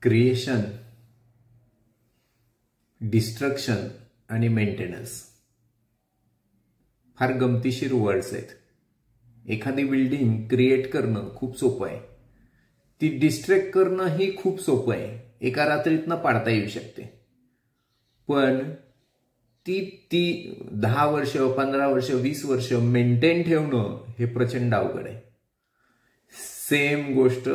Creation, destruction आणि maintenance फार गमतीशीर वर्ड्स आहेत. एखादी बिल्डिंग क्रिएट करणं खूप सोपं आहे, ती डिस्ट्रॅक्ट करणं ही खूप सोपं आहे, एका रात्रीतनं पाडता येऊ शकते. पण ती 10 वर्ष 15 वर्ष 20 वर्ष मेंटेन ठेवणं हे प्रचंड अवघड आहे. सेम गोष्ट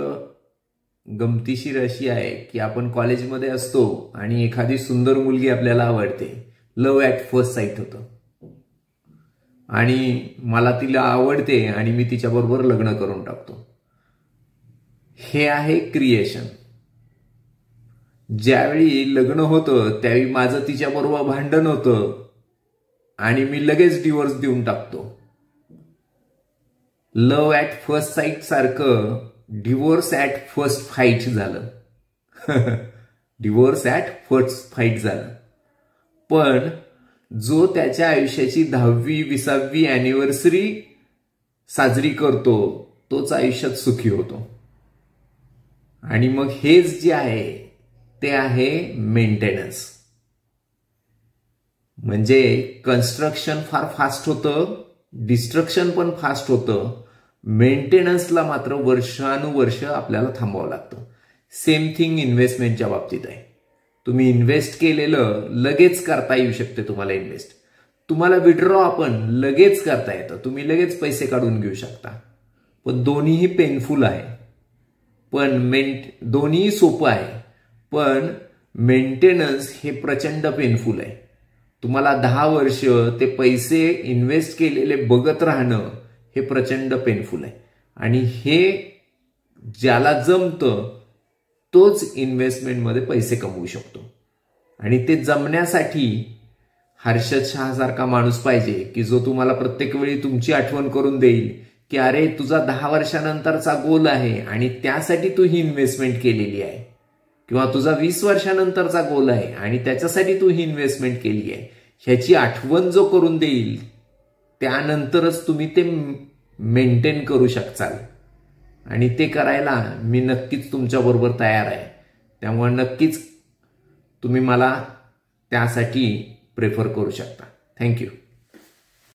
गमतीशीर अशी आहे की आपण कॉलेजमध्ये असतो आणि एखादी सुंदर मुलगी आपल्याला आवडते, लव्ह ॲट फर्स्ट साईट होतं आणि मला तिला आवडते आणि मी तिच्याबरोबर लग्न करून टाकतो. हे आहे क्रिएशन. ज्यावेळी लग्न होतं त्यावेळी माझं तिच्याबरोबर भांडण होतं आणि मी लगेच डिवोर्स देऊन टाकतो. लव्ह ॲट फर्स्ट साईट सारखं डिवोर्स ॲट फर्स्ट फाईट झालं. डिवोर्स ॲट फर्स्ट फाईट झालं. पण जो त्याच्या आयुष्याची 10वी 20वी अॅनिव्हर्सरी साजरी करतो तोच आयुष्यात सुखी होतो. आणि मग हेच जे आहे ते आहे मेंटेनन्स. म्हणजे कन्स्ट्रक्शन फार फास्ट होतं, डिस्ट्रक्शन पण फास्ट होतं, मेंटेनन्सला मात्र वर्षानुवर्ष आपल्याला थांबावं लागतं. सेम थिंग इन्व्हेस्टमेंटच्या बाबतीत आहे. तुम्ही इन्व्हेस्ट केलेलं लगेच करता येऊ शकते. तुम्हाला इन्व्हेस्ट, तुम्हाला विड्रॉ आपण लगेच करता येतं, तुम्ही लगेच पैसे काढून घेऊ शकता. पण दोन्हीही पेनफुल आहे. पण दोन्हीही सोपं आहे, पण मेंटेनन्स हे प्रचंड पेनफुल आहे. तुम्हाला 10 वर्ष ते पैसे इन्व्हेस्ट केलेले बघत राहणं हे प्रचंड पेनफुल आहे. आणि हे ज्याला जमतं तोच इन्व्हेस्टमेंटमध्ये पैसे कमवू शकतो. आणि ते जमण्यासाठी हर्षद शाह सारखा माणूस पाहिजे की जो तुम्हाला प्रत्येक वेळी तुमची आठवण करून देईल की अरे तुझा 10 वर्षानंतरचा गोल आहे आणि त्यासाठी तू ही इन्व्हेस्टमेंट केलेली आहे, किंवा तुझा 20 वर्षानंतरचा गोल आहे आणि त्याच्यासाठी तू ही इन्व्हेस्टमेंट केली आहे, ह्याची आठवण जो करून देईल त्यानंतरच तुम्ही ते मेंटेन करू शकाल. आणि ते करायला मी नक्कीच तुमच्याबरोबर तयार आहे. त्यामुळे नक्कीच तुम्ही मला त्यासाठी प्रेफर करू शकता. थँक्यू.